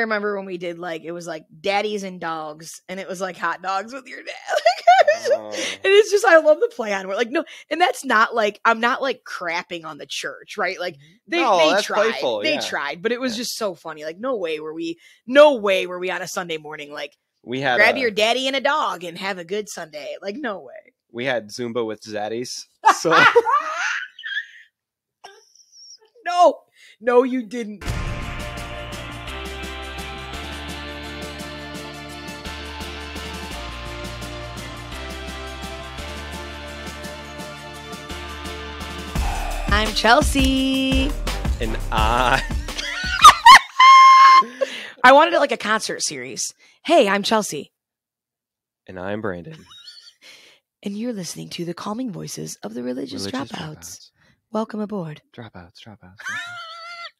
remember when we did like, it was like daddies and dogs, and it was like hot dogs with your dad. And it's just, I love the play on where like, no, and that's not like, I'm not like crapping on the church, right? Like they tried, playful, they tried, but it was just so funny. Like no way were we on a Sunday morning like, we had grab your daddy and a dog and have a good Sunday. Like no way. We had Zumba with Zaddys. So no, you didn't. I'm Chelsea. And I wanted it like a concert series. Hey, I'm Chelsea. And I'm Brandon. And you're listening to the calming voices of the religious dropouts. Welcome aboard. Dropouts.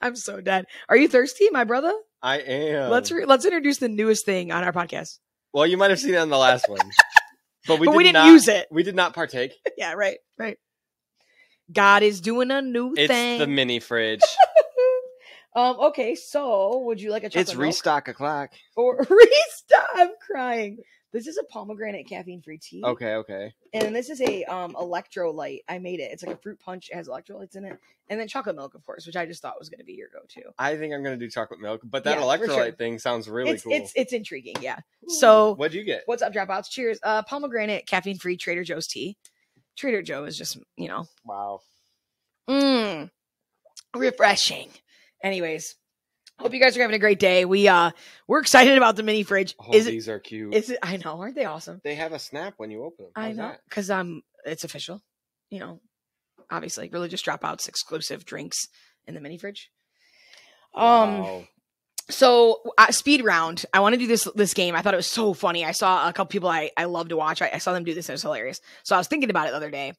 I'm so dead. Are you thirsty, my brother? I am. Let's introduce the newest thing on our podcast. Well, you might have seen it on the last one. But we didn't use it. We did not partake. Yeah, right. God is doing a new thing. It's the mini fridge. Okay, so would you like a chocolate It's restock o'clock. Or restock? I'm crying. This is a pomegranate caffeine-free tea. Okay. And this is a electrolyte. I made it. It's like a fruit punch. It has electrolytes in it. And then chocolate milk, of course, which I just thought was going to be your go-to. I think I'm going to do chocolate milk, but that electrolyte thing sounds really cool. It's intriguing, yeah. So what'd you get? What's up, dropouts? Cheers. Pomegranate caffeine-free Trader Joe's tea. Trader Joe is just, Wow. Refreshing. Anyways, hope you guys are having a great day. We're excited about the mini fridge. Oh, these are cute. I know, aren't they awesome? They have a snap when you open them. I know, because it's official. Obviously, religious dropouts exclusive drinks in the mini fridge. Wow. So speed round. I want to do this game. I thought it was so funny. I saw a couple people I love to watch. I saw them do this. And it was hilarious. So I was thinking about it the other day,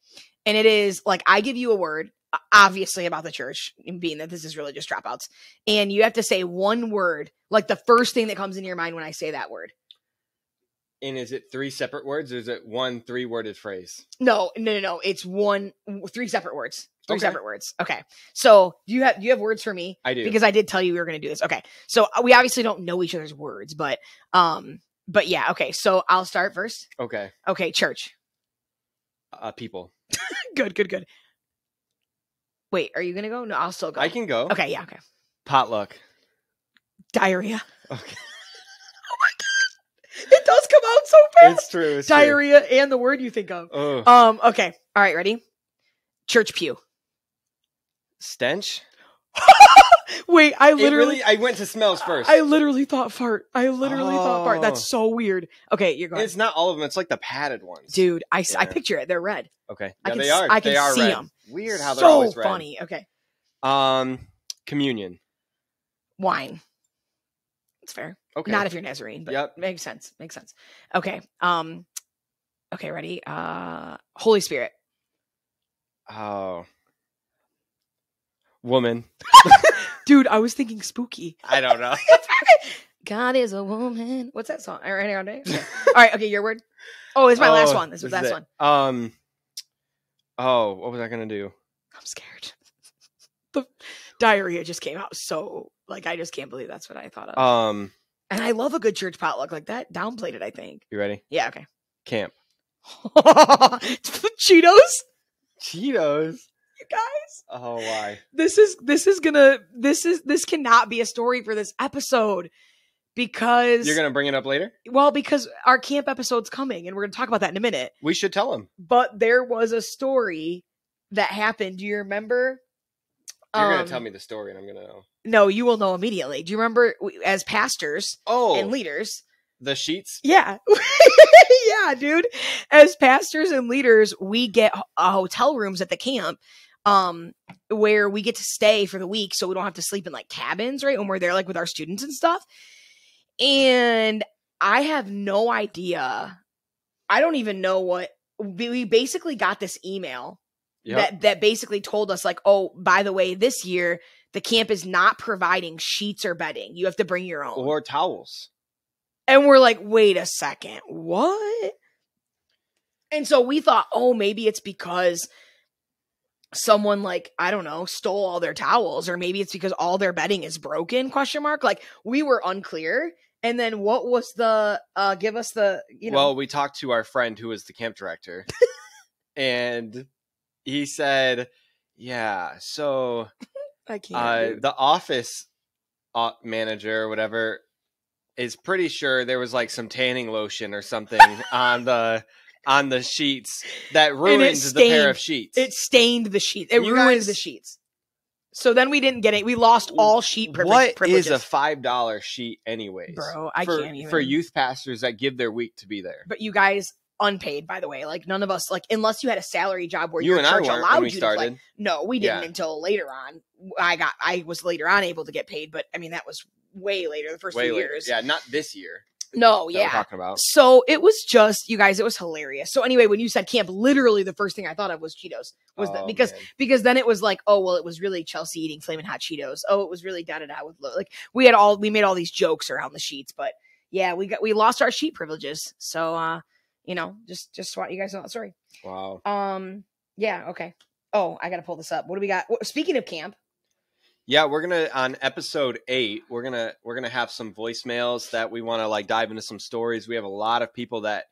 and it is like I give you a word, obviously about the church, being that this is religious dropouts, and you have to say one word, like the first thing that comes in your mind when I say that word. And is it 3 separate words, or is it one 3-worded phrase? No. It's 3 separate words. Three separate words. Okay. So do you have words for me? I do. Because I did tell you we were going to do this. Okay. So we obviously don't know each other's words, but yeah. Okay. So I'll start first. Okay. Okay. Church. People. Good. Wait, are you going to go? No, I'll still go. I can go. Okay. Yeah. Okay. Potluck. Diarrhea. Okay. Oh my God. It does come out so fast. It's true. Diarrhea and the word you think of. Ugh. Okay. All right. Ready? Church pew. Stench? Wait, I went to smells first. I literally thought fart. Thought fart. That's so weird. Okay, you're going. It's not all of them. It's like the padded ones. Dude, I picture it. They're red. Okay. Yeah, they are. I can see red. them. Weird how they're always red. So funny. Okay. Communion. Wine. It's fair. Okay. Not if you're Nazarene, but yep. Makes sense. Okay. Okay, ready? Holy Spirit. Oh. Woman. Dude, I was thinking spooky. I don't know. God is a woman. What's that song? All right, okay. All right, okay, your word. Oh, it's my last one. This was the last one. What was I gonna do? I'm scared. The diarrhea just came out so I just can't believe that's what I thought of. And I love a good church potluck like that. Downplayed it, I think. You ready? Yeah, okay. Camp. Cheetos? Cheetos? You guys. Oh, why? This cannot be a story for this episode because you're gonna bring it up later. Well, because our camp episode's coming, and we're gonna talk about that in a minute. We should tell them. But there was a story that happened. Do you remember? You're gonna tell me the story, and I'm gonna know. No, you will know immediately. Do you remember as pastors and leaders? The sheets? Yeah. Yeah, dude. As pastors and leaders, we get hotel rooms at the camp where we get to stay for the week so we don't have to sleep in like cabins, right? When we're there like with our students and stuff. And I have no idea. I don't even know what we basically got this email that basically told us like, oh, by the way, this year the camp is not providing sheets or bedding. You have to bring your own. Or towels. And we're like, wait a second, what? And so we thought, oh, maybe it's because someone like, I don't know, stole all their towels, or maybe it's because all their bedding is broken, ? Like, we were unclear. And then what was the, give us the, Well, we talked to our friend who was the camp director, and he said, yeah, so I can't. the office manager or whatever is pretty sure there was like some tanning lotion or something on the sheets that ruined the pair of sheets. It stained the sheets. It ruined the sheets. So then we didn't get it. We lost all sheet privileges. What is a $5 sheet anyways? Bro, I can't even. For youth pastors that give their week to be there. But you guys, unpaid, by the way. Like, none of us, like, unless you had a salary job where your and church I weren't allowed when we you started. to play. No, we didn't until later on. I was later on able to get paid, but I mean, that was way later, the first few years. Yeah, not this year. No, yeah. We're talking about. So it was just, you guys, it was hilarious. So anyway, when you said camp, literally the first thing I thought of was Cheetos. Because then it was like, oh, well, it was really Chelsea eating flaming hot Cheetos. Oh, it was really da-da-da with like we made all these jokes around the sheets, but yeah, we lost our sheet privileges. So just want you guys to know that story. Wow. Yeah, okay. Oh, I gotta pull this up. What do we got? Speaking of camp. Yeah, we're gonna on episode 8. We're gonna have some voicemails that we want to like dive into some stories. We have a lot of people that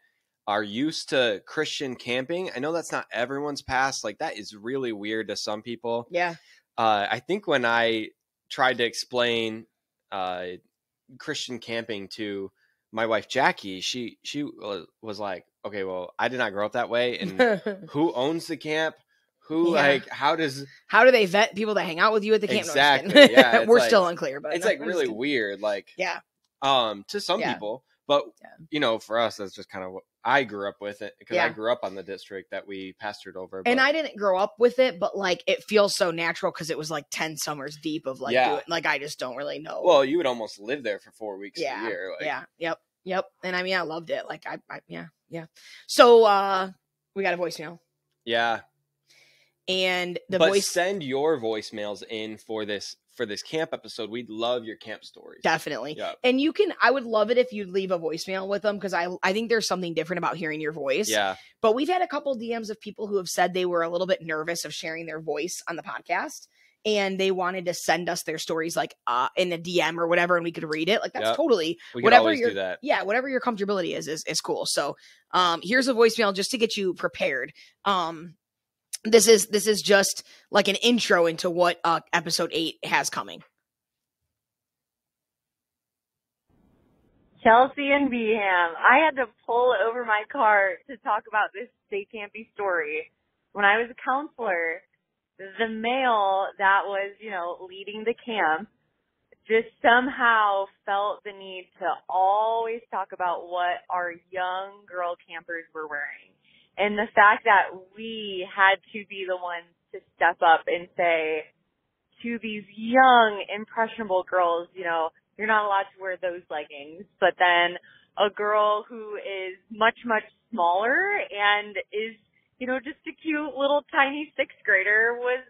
are used to Christian camping. I know that's not everyone's past. Like, that is really weird to some people. Yeah. I think when I tried to explain Christian camping to my wife Jackie, she was like, "Okay, well, I did not grow up that way, and who owns the camp? How do they vet people that hang out with you at the camp?" Exactly. Yeah, we're still unclear, but it's like really weird. Like, yeah. To some people, but for us, that's just kind of what I grew up with it, because I grew up on the district that we pastored over. And I didn't grow up with it, but like it feels so natural because it was like 10 summers deep of like doing, like I just don't really know. Well, you would almost live there for 4 weeks a year. Like. Yeah. Yep. And I mean, I loved it. Like yeah. So we got a voicemail. Yeah. And send your voicemails in for this camp episode. We'd love your camp stories. Definitely. Yep. And I would love it if you'd leave a voicemail with them, because I think there's something different about hearing your voice. Yeah. But we've had a couple DMs of people who have said they were a little bit nervous of sharing their voice on the podcast, and they wanted to send us their stories like in a DM or whatever, and we could read it. Like, that's totally whatever do that. Yeah, whatever your comfortability is cool. So here's a voicemail just to get you prepared. This is just like an intro into what episode 8 has coming. Chelsea and Beham, I had to pull over my car to talk about this Stay Campy story. When I was a counselor, the male that was, leading the camp just somehow felt the need to always talk about what our young girl campers were wearing. And the fact that we had to be the ones to step up and say to these young, impressionable girls, you're not allowed to wear those leggings. But then a girl who is much, much smaller and is, just a cute little tiny 6th grader was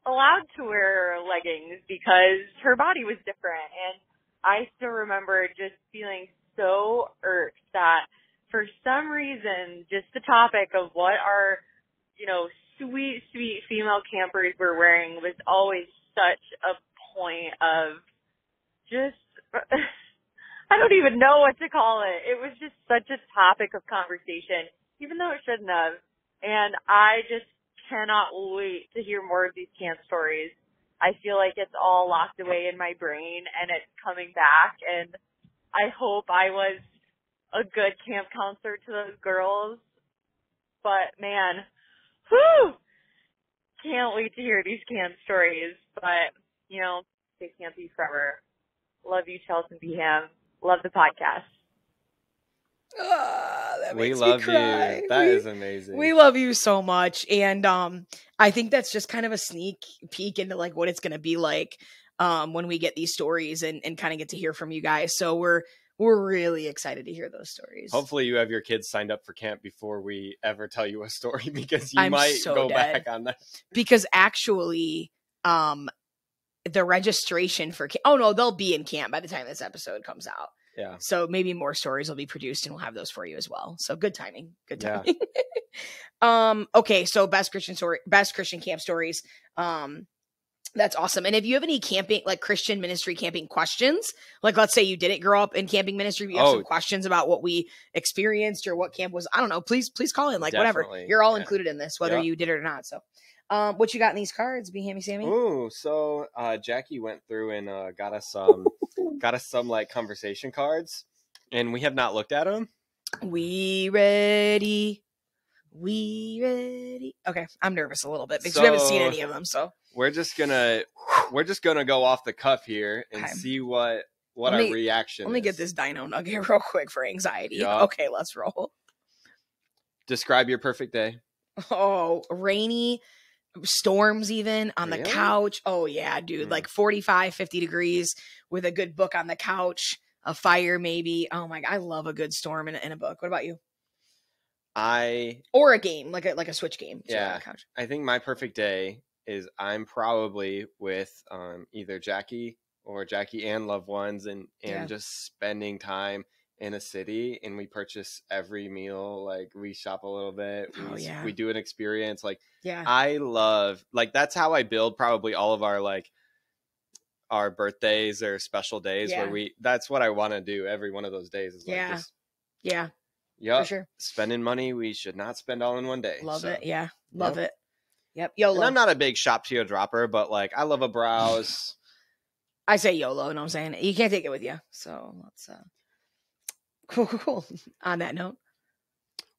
allowed to wear leggings because her body was different. And I still remember just feeling so irked that for some reason, just the topic of what our, sweet, sweet female campers were wearing was always such a point of just, I don't even know what to call it. It was just such a topic of conversation, even though it shouldn't have. And I just cannot wait to hear more of these camp stories. I feel like it's all locked away in my brain and it's coming back. And I hope I was a good camp counselor to those girls. But man, can't wait to hear these camp stories. But, stay campy forever. Love you, Chelsea and Beham. Love the podcast. That makes we love me cry. You. That is amazing. We love you so much. And I think that's just kind of a sneak peek into like what it's going to be like when we get these stories and kind of get to hear from you guys. So we're really excited to hear those stories. Hopefully you have your kids signed up for camp before we ever tell you a story, because you might go back on that. Because actually, the registration for camp, oh no, they'll be in camp by the time this episode comes out. Yeah. So maybe more stories will be produced and we'll have those for you as well. So good timing. Good Yeah. timing. Okay. So best Christian camp stories. That's awesome. And if you have any camping, like Christian ministry camping questions, like let's say you didn't grow up in camping ministry, but you have some questions about what we experienced or what camp was, I don't know, please call in, like Definitely. whatever. You're all included in this, whether you did it or not. So, what you got in these cards, Be Hammy Sammy? Ooh, so Jackie went through and got us some like conversation cards, and we have not looked at them. We ready. Okay, I'm nervous a little bit because we haven't seen any of them. So we're just gonna go off the cuff here and see what our reaction. Let me get this dino nugget real quick for anxiety. Yep. Okay, let's roll. Describe your perfect day. Oh, rainy, storms even on the couch. Oh yeah, dude, like 45, 50 degrees with a good book on the couch, a fire maybe. Oh my God, I love a good storm in a book. What about you? Or a game, like a Switch game. Yeah, I think my perfect day is I'm probably with either Jackie or Jackie and loved ones, and just spending time in a city, and we purchase every meal. Like we shop a little bit. We do an experience. Like I love, like that's how I build probably all of our birthdays or special days where that's what I want to do every one of those days. Is like Yep. For sure. Spending money we should not spend all in one day. Love it. Yeah. Love it. Yep. YOLO. And I'm not a big shop to dropper, but like I love a browse. I say YOLO, you know what I'm saying? You can't take it with you. So let's cool. On that note.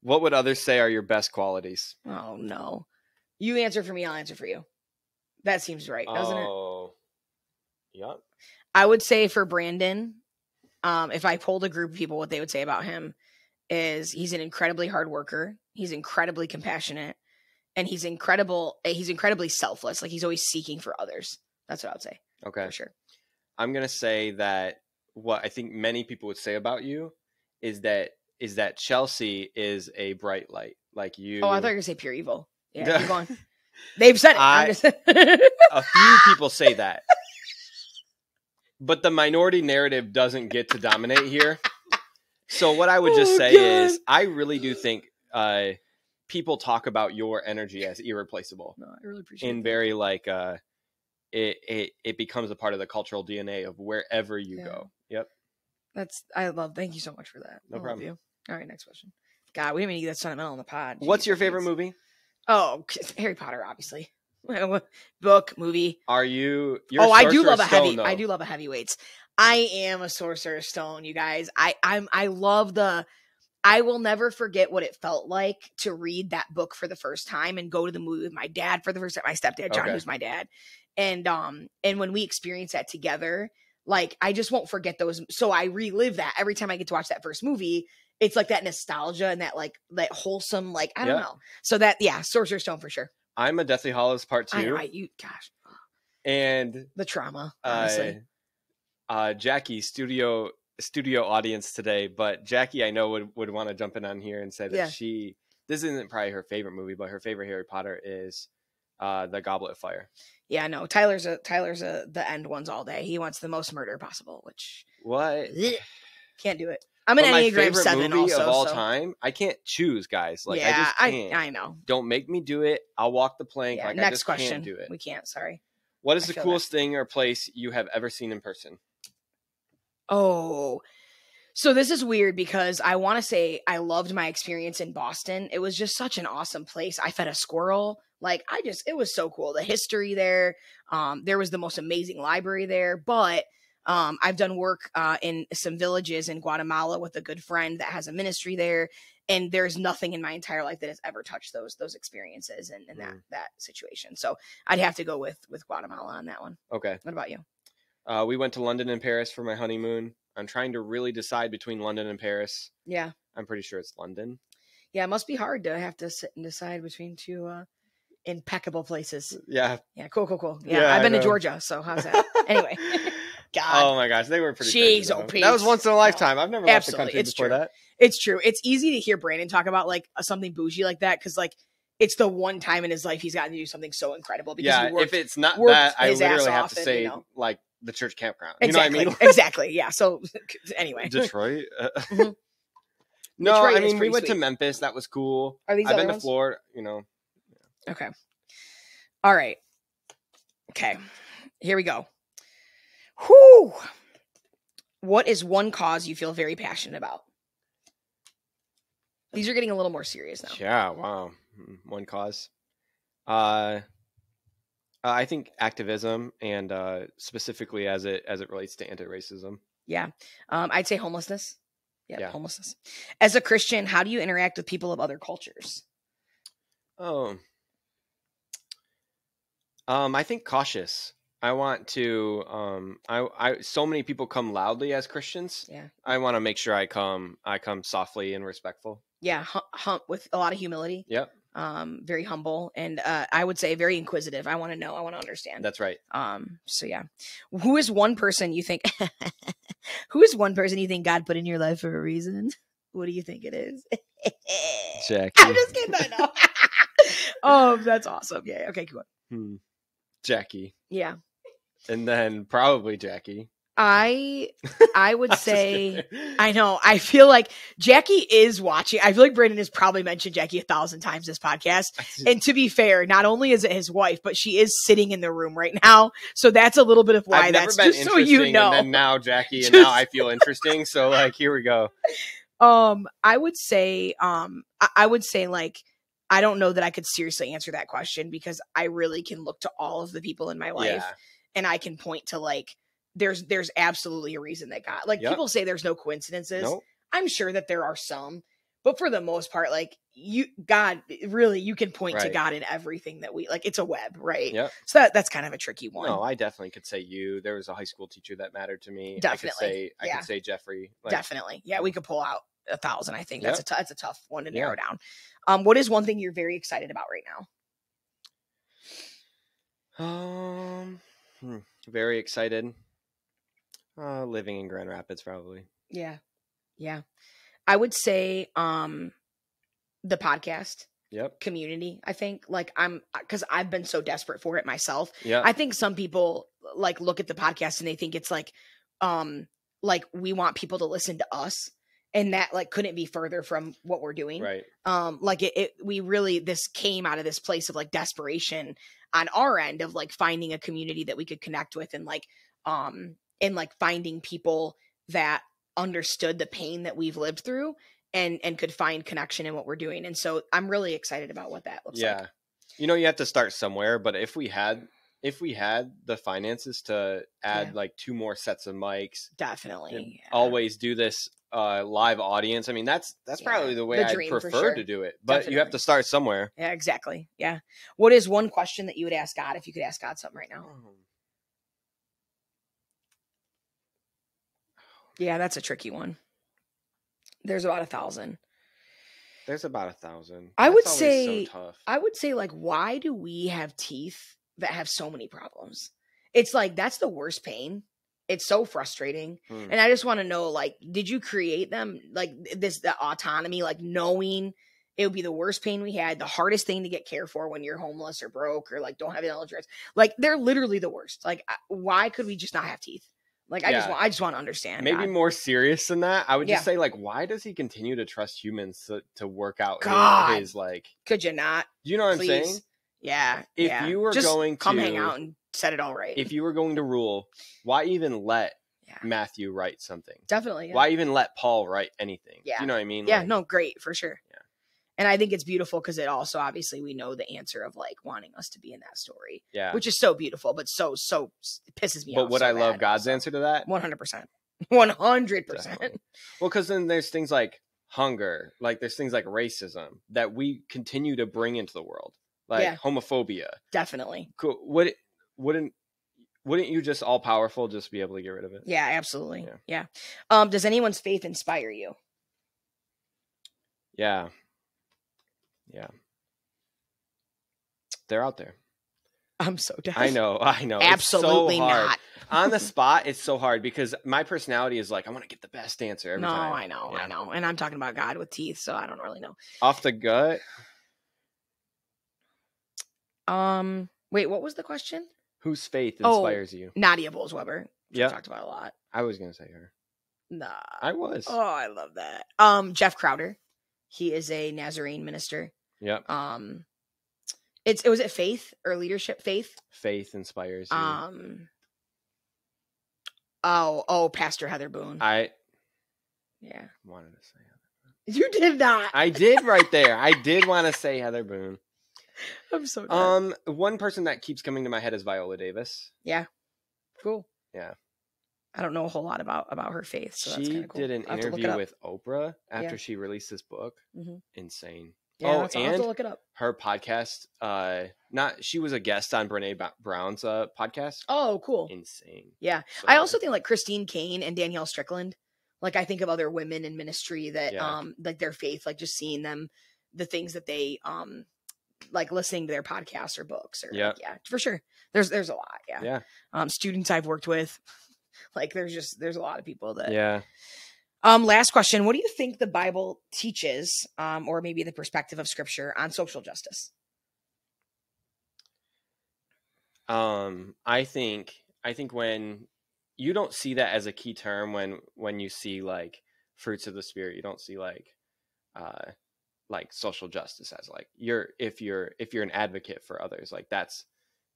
What would others say are your best qualities? Oh no. You answer for me, I'll answer for you. That seems right, doesn't it? Oh. Yep. I would say for Brandon, if I polled a group of people what they would say about him, is he's an incredibly hard worker. He's incredibly compassionate, and he's incredibly selfless. Like he's always seeking for others. That's what I would say. Okay. For sure. I'm going to say that what I think many people would say about you is that Chelsea is a bright light. Like you. Oh, I thought you were going to say pure evil. Yeah, keep going. They've said it. A few people say that. But the minority narrative doesn't get to dominate here. So what I would just say is I really do think people talk about your energy as irreplaceable. No, I really appreciate it. And very like it becomes a part of the cultural DNA of wherever you go. Yep. Thank you so much for that. No problem. You. All right, next question. God, we didn't even get that sentimental on the pod. What's your favorite movie? Oh, Harry Potter, obviously. Book, movie. Are you? I do love a heavyweights. I am a Sorcerer's Stone, you guys. I love I will never forget what it felt like to read that book for the first time and go to the movie with my dad for the first time. My stepdad, John, who's my dad. And when we experience that together, like I just won't forget those. So I relive that every time I get to watch that first movie. It's like that nostalgia and that like that wholesome, like, I don't know. So Sorcerer's Stone for sure. I'm a Deathly Hallows Part 2. Gosh. And the trauma, honestly. Jackie, studio audience today, but Jackie I know would want to jump in on here and say that this isn't probably her favorite movie, but her favorite Harry Potter is the Goblet of Fire. Yeah, no, Tyler's the end ones all day. He wants the most murder possible, which can't do it. I'm an Enneagram 7 movie also, of all time. I can't choose, guys. Like I just can't. I know. Don't make me do it. I'll walk the plank. Yeah, like next I just question. Can't do it. We can't. Sorry. What is the coolest thing or place you have ever seen in person? Oh, so this is weird because I want to say I loved my experience in Boston. It was just such an awesome place. I fed a squirrel. Like it was so cool. The history there. There was the most amazing library there, but I've done work in some villages in Guatemala with a good friend that has a ministry there, and there's nothing in my entire life that has ever touched those experiences and that situation. So I'd have to go with Guatemala on that one. Okay. What about you? We went to London and Paris for my honeymoon. I'm trying to really decide between London and Paris. Yeah. I'm pretty sure it's London. Yeah, it must be hard to have to sit and decide between two impeccable places. Yeah. Yeah, cool. Yeah, I've been to Georgia, so how's that? Anyway. God. Oh my gosh, they were pretty crazy. That was once in a lifetime. I've never left the country before that. It's true. It's easy to hear Brandon talk about like something bougie like that because like it's the one time in his life he's gotten to do something so incredible. Because if it's not that, I literally have to say like the church campground. You know what I mean? Exactly. Yeah. So anyway, Detroit. Mhm. No, Detroit I is mean we pretty went to sweet. Memphis. That was cool. Are these I've other been to ones? Florida. You know. Okay. All right. Okay. Here we go. Whew. What is one cause you feel very passionate about? These are getting a little more serious now. Yeah. Wow. One cause. I think activism and specifically as it relates to anti-racism. Yeah. I'd say homelessness. Yeah. Homelessness. As a Christian, how do you interact with people of other cultures? Oh. I think cautious. I want to I so many people come loudly as Christians. Yeah. I want to make sure I come softly and respectful. Yeah, with a lot of humility. Yep. Very humble, and I would say very inquisitive. I want to know. I want to understand. That's right. So yeah, who is one person you think? Who is one person you think God put in your life for a reason? What do you think it is? Jackie. I'm just kidding. I know. Oh, that's awesome. Yeah. Okay. Cool. Jackie. Yeah. And then probably Jackie. I would say, I know, I feel like Jackie is watching. I feel like Brandon has probably mentioned Jackie 1,000 times this podcast. And to be fair, not only is it his wife, but she is sitting in the room right now. So that's a little bit of why that's just so you know. And then now Jackie, and now I feel interesting. So like, here we go. I would say like, I don't know that I could seriously answer that question because I really can look to all of the people in my life and I can point to like, there's absolutely a reason that God, like people say there's no coincidences. Nope. I'm sure that there are some, but for the most part, like God, really, you can point to God in everything that we like. It's a web, right? Yep. So that's kind of a tricky one. No, I definitely could say you. There was a high school teacher that mattered to me. Definitely. I could say Jeffrey. Like, definitely. Yeah. We could pull out 1,000. I think that's a tough one to narrow down. What is one thing you're very excited about right now? Very excited. Living in Grand Rapids, probably. Yeah. I would say the podcast community. I think like because I've been so desperate for it myself. Yeah. I think some people like look at the podcast and they think it's like we want people to listen to us, and that like couldn't be further from what we're doing. Right. Like we really, this came out of this place of like desperation on our end of like finding a community that we could connect with and like finding people that understood the pain that we've lived through and could find connection in what we're doing. And so I'm really excited about what that looks like. You know, you have to start somewhere, but if we had the finances to add like 2 more sets of mics, definitely always do this live audience. I mean, that's probably the way I prefer to do it, but you have to start somewhere. Yeah, exactly. Yeah. What is one question that you would ask God if you could ask God something right now? Yeah, that's a tricky one. There's about 1,000. There's about 1,000. I would say, like, why do we have teeth that have so many problems? It's like, that's the worst pain. It's so frustrating. And I just want to know, like, did you create them? Like the autonomy, like knowing it would be the worst pain we had, the hardest thing to get care for when you're homeless or broke or like don't have insurance. Like they're literally the worst. Like, why could we just not have teeth? Like, I just want to understand. Maybe more serious than that. I would just say, like, why does he continue to trust humans to work out his like? Could you not? Do you know what I'm saying? Yeah. If you were just going to come hang out and set it all right. If you were going to rule, why even let Matthew write something? Definitely. Yeah. Why even let Paul write anything? Yeah. Do you know what I mean? Yeah. Like, no, great for sure. Yeah. And I think it's beautiful because it also, obviously, we know the answer of like wanting us to be in that story. Yeah. Which is so beautiful, but so it pisses me off. But would I love God's answer to that? 100%. 100%. Well, because then there's things like hunger, like there's things like racism that we continue to bring into the world, like homophobia. Definitely. Cool. Wouldn't you just all powerful just be able to get rid of it? Yeah, absolutely. Yeah. Does anyone's faith inspire you? Yeah. Yeah. They're out there. I'm so deaf. I know. Absolutely it's so hard. not. On the spot, it's so hard because my personality is like, I want to get the best answer every time. I know. And I'm talking about God with teeth, so I don't really know. Off the gut? Wait, what was the question? Whose faith inspires you? Nadia Bolz-Weber. which we talked about a lot. I was gonna say her. Nah. I was. Oh, I love that. Jeff Crowder. He is a Nazarene minister. Yep. Was it faith or leadership? Faith. Faith inspires you. Pastor Heather Boone. I wanted to say Heather Boone. You did not. I did right there. I did want to say Heather Boone. I'm so done. One person that keeps coming to my head is Viola Davis. Yeah. Cool. Yeah. I don't know a whole lot about her faith. So that's she cool. did an interview with Oprah after she released this book. Mm-hmm. Insane. Yeah, I'll have to look it up. Her podcast, she was a guest on Brene Brown's podcast. Oh, cool. Insane. Yeah. So, I also think like Christine Kane and Danielle Strickland. Like I think of other women in ministry that like their faith, like just seeing them, the things that they like listening to their podcasts or books or like, for sure. There's a lot. Yeah. Students I've worked with. Like there's a lot of people that last question. What do you think the Bible teaches, or maybe the perspective of Scripture on social justice? I think when you don't see that as a key term, when you see like fruits of the Spirit, you don't see like social justice as like if you're an advocate for others, like that's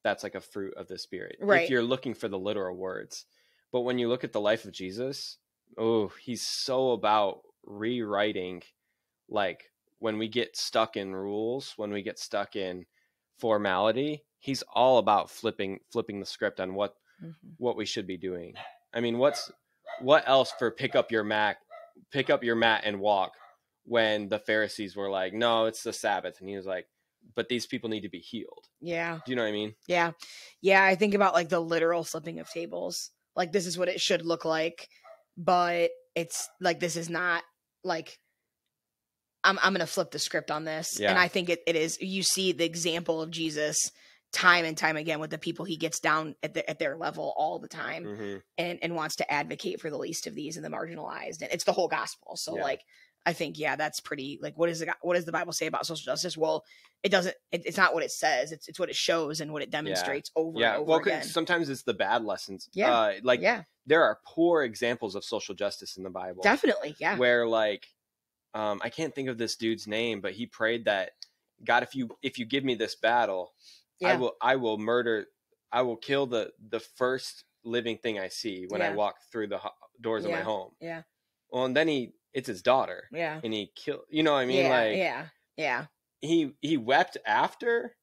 like a fruit of the Spirit. Right. If you're looking for the literal words. But when you look at the life of Jesus, he's so about rewriting, like when we get stuck in rules, when we get stuck in formality, he's all about flipping the script on what we should be doing. I mean, what else for pick up your mat and walk, when the Pharisees were like, no, it's the Sabbath. And he was like, but these people need to be healed. Yeah. Do you know what I mean? Yeah. Yeah. I think about like the literal flipping of tables. Like, this is what it should look like, but it's like, this is not like, I'm going to flip the script on this. Yeah. And I think it is, you see the example of Jesus time and time again with the people he gets down at their level all the time, and wants to advocate for the least of these and the marginalized. And it's the whole gospel. So like, I think, that's pretty, like, what does the Bible say about social justice? Well, it's not what it says. It's what it shows and what it demonstrates over and over again. Sometimes it's the bad lessons. There are poor examples of social justice in the Bible. Definitely. Yeah. Where like, I can't think of this dude's name, but he prayed that, God, if you give me this battle, I will kill the first living thing I see when I walk through the doors of my home. Yeah. Well, and then it's his daughter. Yeah. And he killed, you know what I mean? Yeah. He wept after,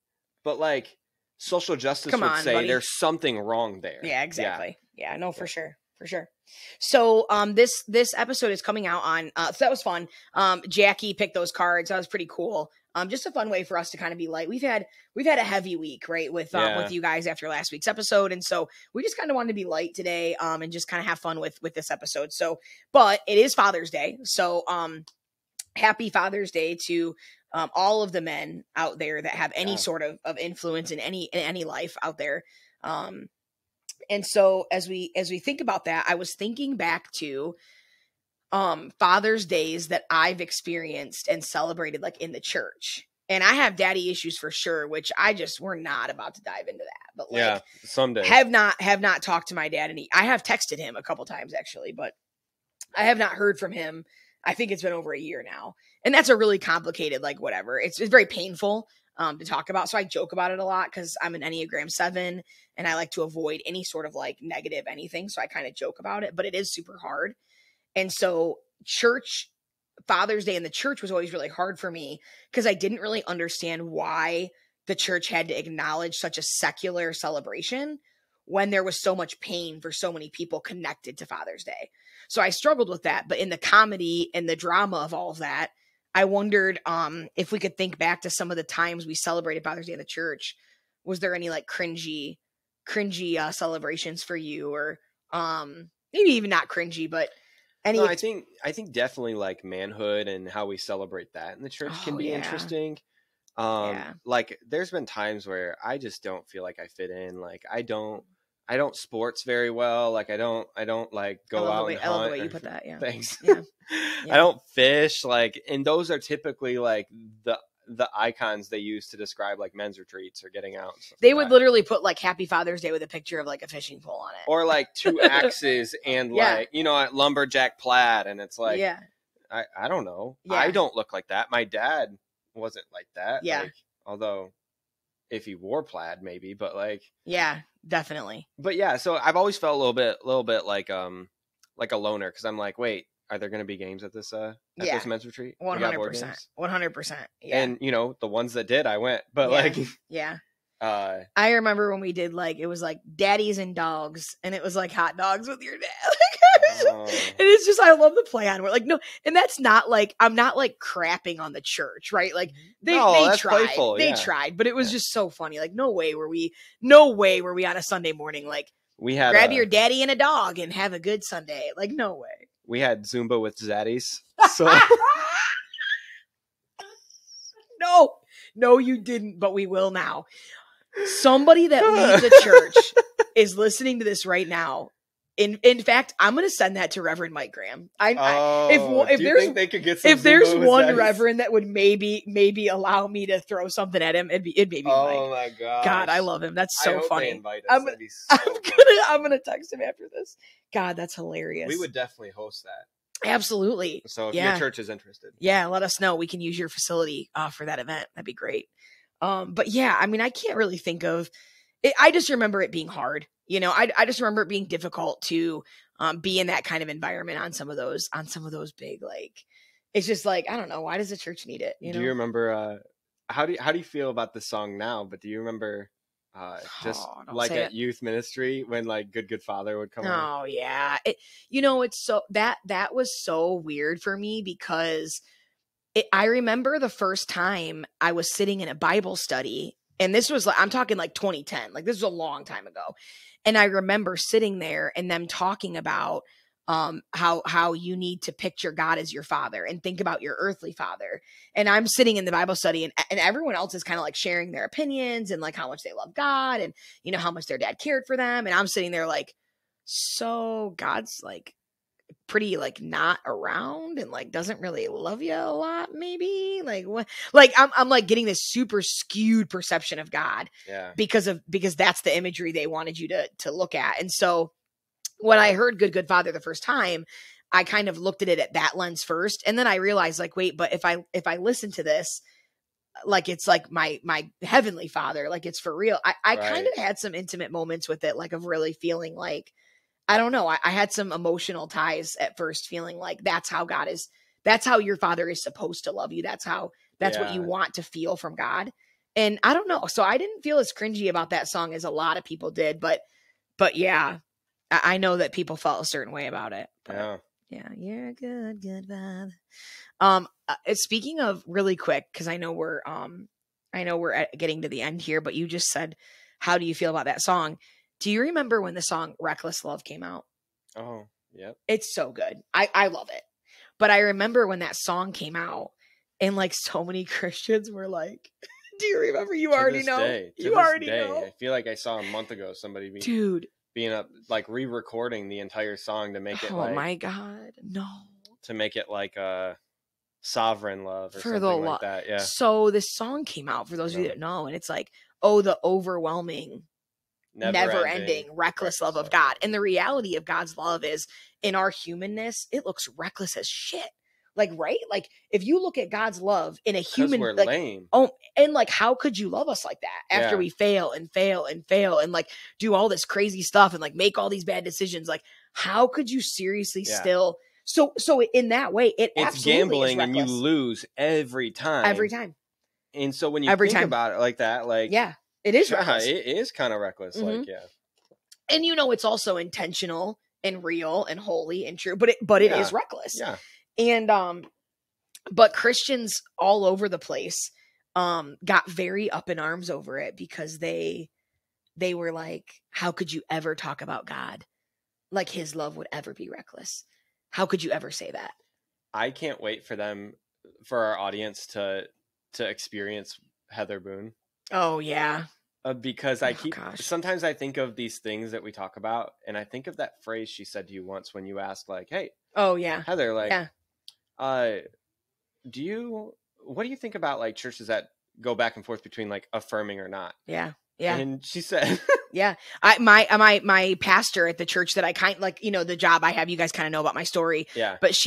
but like social justice would say buddy. There's something wrong there. Yeah, exactly. Yeah, no, for sure. For sure. So this episode is coming out on so that was fun. Jackie picked those cards. That was pretty cool. Just a fun way for us to kind of be light. We've had a heavy week, right, with you guys after last week's episode, and so we just kind of wanted to be light today, and just kind of have fun with this episode. So, but it is Father's Day, so happy Father's Day to all of the men out there that have any sort of influence in any life out there. And so as we think about that, I was thinking back to Father's Days that I've experienced and celebrated like in the church. And I have daddy issues for sure, which we're not about to dive into that. But like someday. Have not talked to my dad, and I have texted him a couple times actually, but I have not heard from him. I think it's been over a year now. And that's a really complicated, like whatever. It's very painful to talk about. So I joke about it a lot because I'm an Enneagram 7 and I like to avoid any sort of like negative anything. So I kind of joke about it, but it is super hard. And so Father's Day in the church was always really hard for me because I didn't really understand why the church had to acknowledge such a secular celebration when there was so much pain for so many people connected to Father's Day. So I struggled with that. But in the comedy and the drama of all of that, I wondered if we could think back to some of the times we celebrated Father's Day in the church. Was there any like cringy celebrations for you, or maybe even not cringy, but any? No, I think definitely like manhood and how we celebrate that in the church can be interesting. Like there's been times where I just don't feel like I fit in. Like I don't sports very well. Like I don't like go out and hunt. I love the way you put that. Yeah. Thanks. Yeah. I don't fish. Like, and those are typically like the icons they use to describe like men's retreats or getting out. They would literally put like Happy Father's Day with a picture of like a fishing pole on it. Or like 2 axes and like, you know, lumberjack plaid. And it's like, I don't know. Yeah. I don't look like that. My dad wasn't like that. Yeah. Like, although if he wore plaid, maybe, but like, yeah, definitely. But yeah, so I've always felt a little bit like a loner. Cause I'm like, wait, are there going to be games at this men's retreat? 100%. 100%. Yeah. And you know, the ones that did, I went, but yeah. I remember when we did like, it was like daddies and dogs, and it was like hot dogs with your dad. And it's just, I love the play on. We're like, no, and that's not like, I'm not like crapping on the church, right? Like they tried, playful, they tried, but it was just so funny. Like no way were we on a Sunday morning like we had grab your daddy and a dog and have a good Sunday. Like no way. We had Zumba with Zaddys. So no, you didn't, but we will now. Somebody that leads a church is listening to this right now. In fact, I'm going to send that to Reverend Mike Graham. If there's one reverend that would maybe allow me to throw something at him, it'd be Mike. Oh my God, I love him. That's so funny. I'm gonna text him after this. God, that's hilarious. We would definitely host that. Absolutely. So if your church is interested, let us know. We can use your facility for that event. That'd be great. But yeah, I mean, I can't really think of it. I just remember it being hard. You know, I just remember it being difficult to be in that kind of environment on some of those big, like, it's just like, I don't know, why does the church need it? You know? Do you remember how do you feel about the song now? But do you remember at youth ministry when like Good Father would come on? Oh yeah. It's so that was so weird for me because I remember the first time I was sitting in a Bible study, and this was like, I'm talking like 2010, like this was a long time ago. And I remember sitting there and them talking about how you need to picture God as your father and think about your earthly father. And I'm sitting in the Bible study and everyone else is kind of like sharing their opinions and like how much they love God and, you know, how much their dad cared for them. And I'm sitting there like, so God's like pretty like not around and like doesn't really love you a lot, maybe like what, like I'm like getting this super skewed perception of God because that's the imagery they wanted you to look at. And so when I heard Good Father the first time, I kind of looked at it at that lens first, and then I realized like, wait, but if I listen to this like it's like my heavenly father, like it's for real. I kind of had some intimate moments with it, like of really feeling like, I don't know. I had some emotional ties at first, feeling like that's how God is. That's how your father is supposed to love you. That's what you want to feel from God. And I don't know. So I didn't feel as cringy about that song as a lot of people did. But yeah, I know that people felt a certain way about it. But yeah, you're a good father. Speaking of really quick, because I know we're getting to the end here, but you just said, how do you feel about that song? Do you remember when the song Reckless Love came out? Oh, yep. It's so good. I love it. But I remember when that song came out and like so many Christians were like, do you remember? You already know. You already know. I feel like I saw a month ago somebody being up like re-recording the entire song to make it like, oh my God, no. To make it like a sovereign love or something like that. Yeah. So this song came out, for those of you that know, and it's like, oh, the overwhelming never ending reckless love of God. And the reality of God's love is, in our humanness, it looks reckless as shit. Like, right? Like, if you look at God's love in a human, we're like, lame. Oh, and like, how could you love us like that after we fail and fail and fail and like do all this crazy stuff and like make all these bad decisions? Like, how could you seriously still? So in that way, it's absolutely gambling, is and you lose every time. Every time. And so when you think about it like that, like, it is reckless. It is kind of reckless. Mm-hmm. Like, and you know, it's also intentional and real and holy and true, but it is reckless. Yeah. And, but Christians all over the place, got very up in arms over it because they were like, how could you ever talk about God? Like his love would ever be reckless. How could you ever say that? I can't wait for our audience to experience Heather Boone. Oh yeah. Because sometimes I think of these things that we talk about, and I think of that phrase she said to you once when you asked like, hey, oh yeah, Heather, like, do you what do you think about like churches that go back and forth between like affirming or not? Yeah. Yeah. And she said, yeah, my pastor at the church that I kind like, you know, the job I have, you guys kind of know about my story. Yeah. But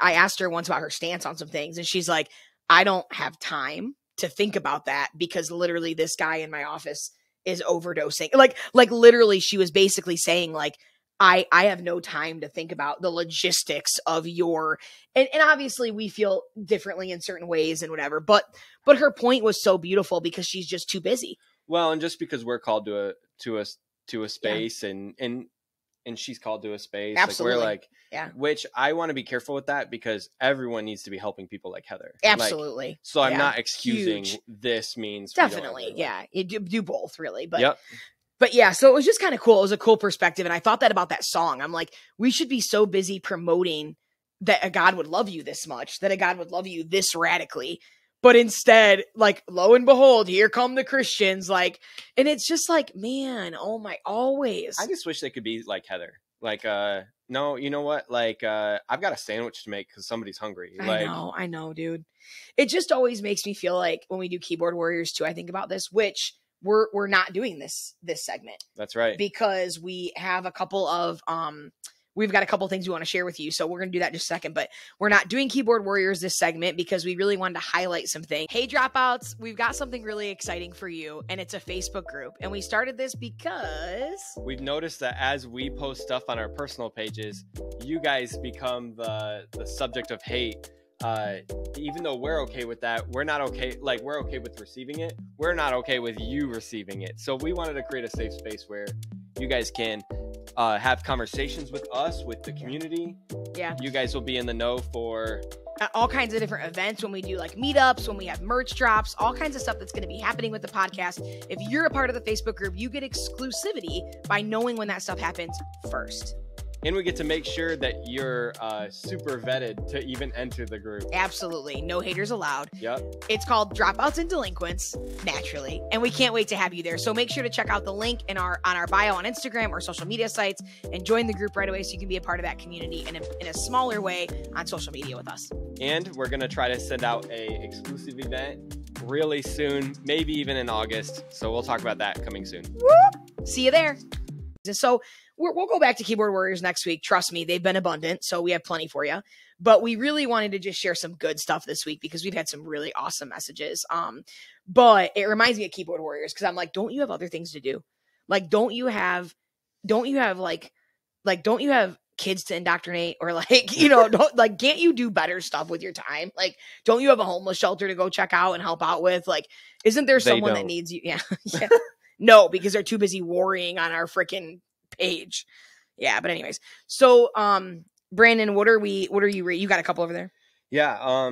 I asked her once about her stance on some things, and she's like, I don't have time to think about that because literally this guy in my office is overdosing. Like literally she was basically saying like, I have no time to think about the logistics of your, and obviously we feel differently in certain ways and whatever, but her point was so beautiful because she's just too busy. Well, and just because we're called to a space and she's called to a space, absolutely. Like we're like, yeah, which I want to be careful with that because everyone needs to be helping people like Heather. Absolutely. Like, so I'm not excusing this means definitely. Yeah. You do both really, but yep. But yeah, so it was just kind of cool. It was a cool perspective. And I thought that about that song. I'm like, we should be so busy promoting that a God would love you this much, that a God would love you this radically. But instead, like, lo and behold, here come the Christians. Like, and it's just like, man, oh my, always. I just wish they could be like Heather. Like, no, you know what? Like, I've got a sandwich to make because somebody's hungry. I know, dude. It just always makes me feel like when we do Keyboard Warriors too, I think about this, which we're not doing this segment. That's right. Because we have a couple of we've got a couple things we want to share with you. So we're going to do that in just a second, but we're not doing Keyboard Warriors this segment because we really wanted to highlight some things. Hey Dropouts, we've got something really exciting for you, and it's a Facebook group. And we started this because we've noticed that as we post stuff on our personal pages, you guys become the subject of hate. Even though we're okay with that, we're not okay. Like, we're okay with receiving it. We're not okay with you receiving it. So we wanted to create a safe space where you guys can have conversations with us, with the community. Yeah. You guys will be in the know for all kinds of different events, when we do like meetups, when we have merch drops, all kinds of stuff that's going to be happening with the podcast. If you're a part of the Facebook group, you get exclusivity by knowing when that stuff happens first. And we get to make sure that you're super vetted to even enter the group. Absolutely. No haters allowed. Yep. It's called Dropouts and Delinquents, naturally. And we can't wait to have you there. So make sure to check out the link on our bio on Instagram or social media sites and join the group right away so you can be a part of that community in a smaller way on social media with us. And we're going to try to send out a exclusive event really soon, maybe even in August. So we'll talk about that coming soon. Whoop. See you there. So we'll go back to Keyboard Warriors next week. Trust me, they've been abundant, so we have plenty for you. But we really wanted to just share some good stuff this week because we've had some really awesome messages. But it reminds me of Keyboard Warriors because I'm like, don't you have other things to do? Like, don't you have kids to indoctrinate, or like, you know, can't you do better stuff with your time? Like, don't you have a homeless shelter to go check out and help out with? Like, isn't there someone that needs you? Yeah. Yeah. No, because they're too busy worrying on our freaking page. Yeah, but anyways. So, Brandon, what are you you got a couple over there? Yeah,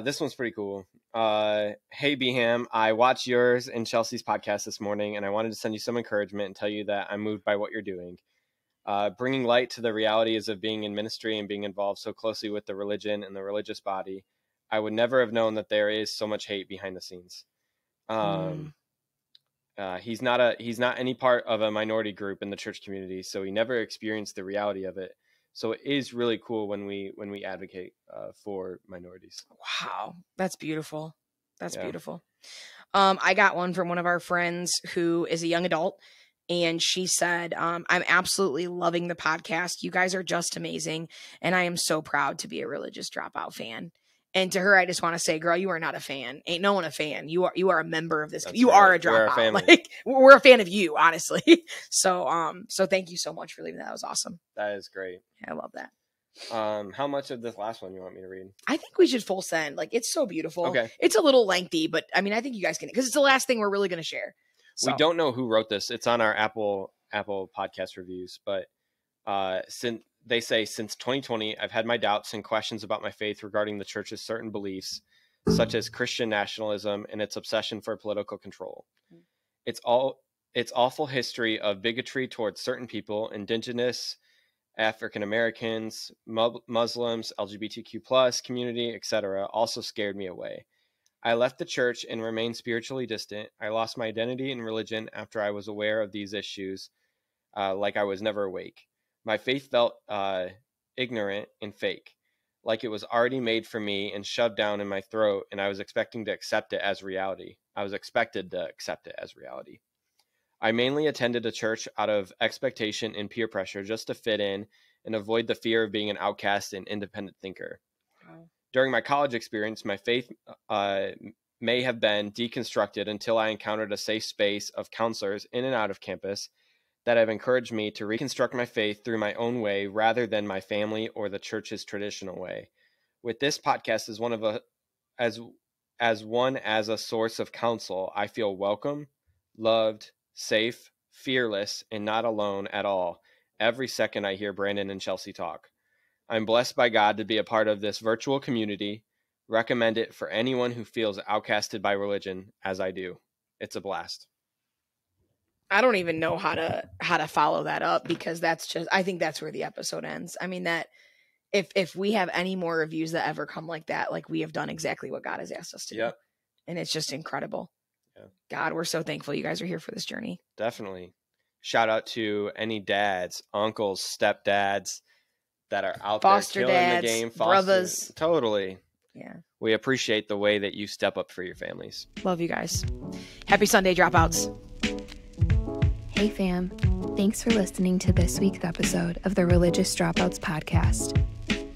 this one's pretty cool. Hey Beham, I watched yours and Chelsea's podcast this morning, and I wanted to send you some encouragement and tell you that I'm moved by what you're doing. Bringing light to the realities of being in ministry and being involved so closely with the religion and the religious body. I would never have known that there is so much hate behind the scenes. He's not any part of a minority group in the church community, so he never experienced the reality of it. So it is really cool when we advocate for minorities. Wow, that's beautiful. That's beautiful. I got one from one of our friends who is a young adult, and she said, I'm absolutely loving the podcast. You guys are just amazing, and I am so proud to be a religious dropout fan. And to her, I just want to say, girl, you are not a fan. Ain't no one a fan. You are a member of this. That's you right. are a dropout. Like, we're a fan of you, honestly. So thank you so much for leaving that. That was awesome. That is great. Yeah, I love that. How much of this last one you want me to read? I think we should full send. Like, it's so beautiful. Okay. It's a little lengthy, but I mean, I think you guys can, because it's the last thing we're really going to share. So. We don't know who wrote this. It's on our Apple podcast reviews, but since 2020, I've had my doubts and questions about my faith regarding the church's certain beliefs, such as Christian nationalism and its obsession for political control. Its awful history of bigotry towards certain people, indigenous, African Americans, Muslims, LGBTQ+ community, etc., also scared me away. I left the church and remained spiritually distant. I lost my identity in religion after I was aware of these issues, like I was never awake. My faith felt ignorant and fake, like it was already made for me and shoved down in my throat, and I was expecting to accept it as reality. I mainly attended a church out of expectation and peer pressure just to fit in and avoid the fear of being an outcast and independent thinker. Wow. During my college experience, my faith may have been deconstructed until I encountered a safe space of counselors in and out of campus that have encouraged me to reconstruct my faith through my own way rather than my family or the church's traditional way. With this podcast as a source of counsel, I feel welcome, loved, safe, fearless, and not alone at all every second I hear Brandon and Chelsea talk. I'm blessed by God to be a part of this virtual community. Recommend it for anyone who feels outcasted by religion, as I do. It's a blast. I don't even know how to follow that up, because I think that's where the episode ends. I mean, that if we have any more reviews that ever come like that, like, we have done exactly what God has asked us to do. And it's just incredible. Yeah. God, we're so thankful you guys are here for this journey. Definitely. Shout out to any dads, uncles, stepdads that are out foster there killing dads, the game. Brothers. Totally. Yeah. We appreciate the way that you step up for your families. Love you guys. Happy Sunday, Dropouts. Hey fam, thanks for listening to this week's episode of the Religious Dropouts podcast.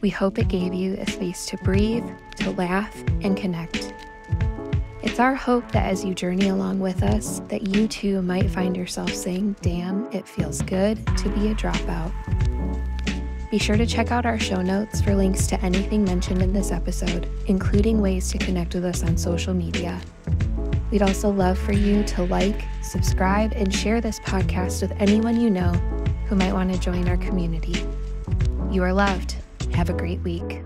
We hope it gave you a space to breathe, to laugh, and connect. It's our hope that as you journey along with us, that you too might find yourself saying, damn, it feels good to be a dropout. Be sure to check out our show notes for links to anything mentioned in this episode, including ways to connect with us on social media. We'd also love for you to like, subscribe, and share this podcast with anyone you know who might want to join our community. You are loved. Have a great week.